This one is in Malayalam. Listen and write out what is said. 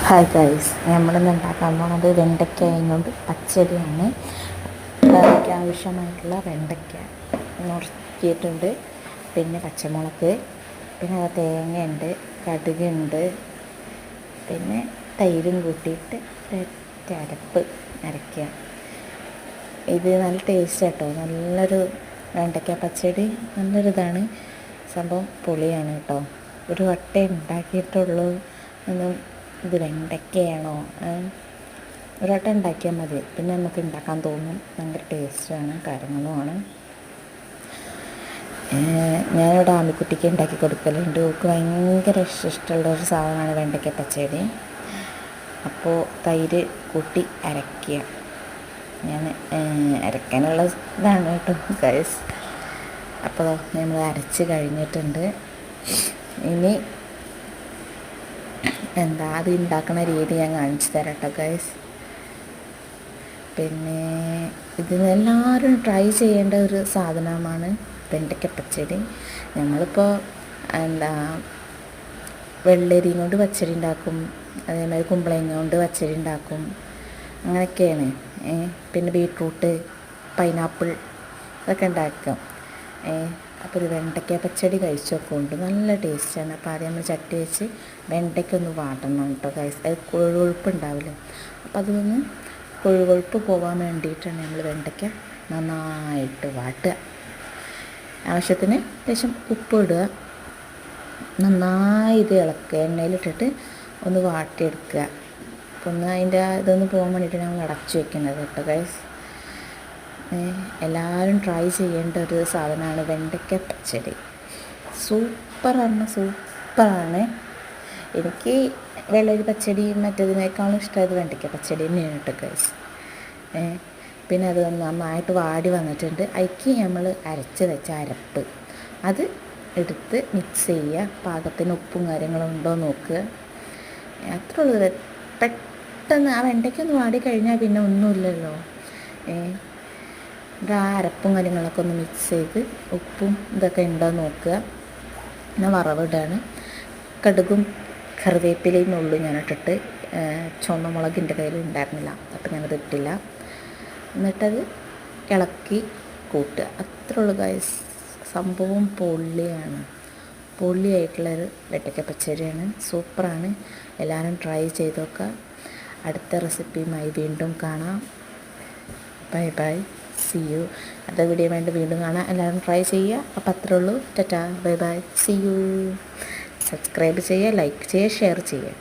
ഹായ് ഗൈസ്, നമ്മളിന്ന് ഉണ്ടാക്കാൻ പോകുന്നത് വെണ്ടയ്ക്കയും കൊണ്ട് പച്ചടിയാണ്. അതിലേക്ക് ആവശ്യമായിട്ടുള്ള വെണ്ടയ്ക്ക നുറുക്കിയിട്ടുണ്ട്, പിന്നെ പച്ചമുളക്, പിന്നെ തേങ്ങയുണ്ട്, കടുകുണ്ട്, പിന്നെ തൈരും കൂട്ടിയിട്ട് ഒരൊറ്റ അരയ്ക്കുക. ഇത് നല്ല ടേസ്റ്റ് കേട്ടോ, നല്ലൊരു വെണ്ടയ്ക്ക പച്ചടി നല്ലൊരിതാണ്. സംഭവം പൊളിയാണ് കേട്ടോ. ഒരു വട്ടേ ഉണ്ടാക്കിയിട്ടുള്ളൂ. ഇത് വെണ്ടയ്ക്കയാണോ, ഒരു വട്ടം ഉണ്ടാക്കിയാൽ മതി, പിന്നെ നമുക്ക് ഉണ്ടാക്കാൻ തോന്നും. ഭയങ്കര ടേസ്റ്റാണ്, കാര്യങ്ങളുമാണ്. ഞാനിവിടെ ആമിക്കുട്ടിക്ക് ഉണ്ടാക്കി കൊടുക്കലുണ്ട്. അവൾക്ക് ഭയങ്കര ഇഷ്ടമുള്ളൊരു സാധനമാണ് വെണ്ടയ്ക്ക പച്ചടി. അപ്പോൾ തൈര് കൂട്ടി അരയ്ക്കുക. ഞാൻ അരയ്ക്കാനുള്ള ഇതാണ് കേട്ടോ ഗൈസ്. അപ്പോൾ നമ്മൾ അരച്ച് കഴിഞ്ഞിട്ടുണ്ട്. ഇനി അത് ഉണ്ടാക്കുന്ന രീതി ഞാൻ കാണിച്ചു തരാം കേട്ടോ ഗൈസ്. പിന്നെ ഇതിനെല്ലാവരും ട്രൈ ചെയ്യേണ്ട ഒരു സാധനമാണ് വെണ്ടയ്ക്ക പച്ചടി. നമ്മളിപ്പോൾ വെള്ളരിയും കൊണ്ട് പച്ചടി ഉണ്ടാക്കും, അതേമാതിരി കുമ്പളങ്ങ കൊണ്ട് പച്ചടി ഉണ്ടാക്കും, അങ്ങനെയൊക്കെയാണ്. പിന്നെ ബീട്രൂട്ട്, പൈനാപ്പിൾ അതൊക്കെ ഉണ്ടാക്കും. അപ്പോൾ ഒരു വെണ്ടയ്ക്ക പച്ചടി കഴിച്ച് നോക്കുന്നുണ്ട്, നല്ല ടേസ്റ്റാണ്. അപ്പോൾ ആദ്യം നമ്മൾ ചട്ടി വെച്ച് വെണ്ടയ്ക്ക ഒന്ന് വാട്ടണം കേട്ടോ ഗൈസ്. അത് കൊഴുകൊഴുപ്പ് ഉണ്ടാവില്ല, അപ്പോൾ അതൊന്ന് കൊഴുകൊഴുപ്പ് പോകാൻ വേണ്ടിയിട്ടാണ് നമ്മൾ വെണ്ടയ്ക്ക നന്നായിട്ട് വാട്ടുക. ആവശ്യത്തിന് ലേശം ഉപ്പ് ഇടുക, നന്നായി ഇത് ഇളക്കുക, എണ്ണയിലിട്ടിട്ട് ഒന്ന് വാട്ടിയെടുക്കുക. അപ്പോൾ ഒന്ന് അതിൻ്റെ ഇതൊന്ന് പോകാൻ വേണ്ടിയിട്ട് ഞങ്ങൾ അടച്ചു വെക്കുന്നത് കേട്ടോ ഗൈസ്. എല്ലാവരും ട്രൈ ചെയ്യേണ്ട ഒരു സാധനമാണ് വെണ്ടയ്ക്ക പച്ചടി. സൂപ്പറാണ്. എനിക്ക് വെള്ളരി പച്ചടി മറ്റേതിനേക്കാളും ഇഷ്ടമായത് വെണ്ടയ്ക്ക പച്ചടി തന്നെയാണ് കേട്ടോ ഗൈസ്. പിന്നെ അത് നന്നായിട്ട് വാടി വന്നിട്ടുണ്ട്. അതിലേക്ക് നമ്മൾ അരച്ച് വെച്ച അരപ്പ് അത് എടുത്ത് മിക്സ് ചെയ്യുക. പാകത്തിന് ഉപ്പും കാര്യങ്ങളും ഉണ്ടോ നോക്കുക. അത്രേ ഉള്ളൂ. പെട്ടെന്ന് ആ വെണ്ടയ്ക്കൊന്ന് വാടി കഴിഞ്ഞാൽ പിന്നെ ഒന്നുമില്ലല്ലോ. ആ അരപ്പും കാര്യങ്ങളൊക്കെ ഒന്ന് മിക്സ് ചെയ്ത് ഉപ്പും ഇതൊക്കെ ഉണ്ടോ നോക്കുക. പിന്നെ വറവിടാണ്. കടുകും കറിവേപ്പിലയും ഉള്ളു ഞാനിട്ടിട്ട്. ചുവന്ന മുളകിൻ്റെ കയ്യിൽ ഉണ്ടായിരുന്നില്ല, അപ്പം ഞാനത് ഇട്ടില്ല. എന്നിട്ടത് ഇളക്കി കൂട്ടുക. അത്രേ ഉള്ളൂ ഗൈസ്. സംഭവം പൊള്ളിയായിട്ടുള്ളൊരു വെണ്ടയ്ക്ക പച്ചടിയാണ്. സൂപ്പറാണ്. എല്ലാവരും ട്രൈ ചെയ്ത് നോക്കുക. അടുത്ത റെസിപ്പിയുമായി വീണ്ടും കാണാം. Bye bye, see you. അടുത്ത വീഡിയോ വേണ്ടി വീണ്ടും കാണാം. എല്ലാവരും ട്രൈ ചെയ്യുക. അപ്പോൾ അത്രേ ഉള്ളൂ. Tata, bye bye, see you. Subscribe ചെയ്യുക, ലൈക്ക് ചെയ്യുക, ഷെയർ ചെയ്യുക.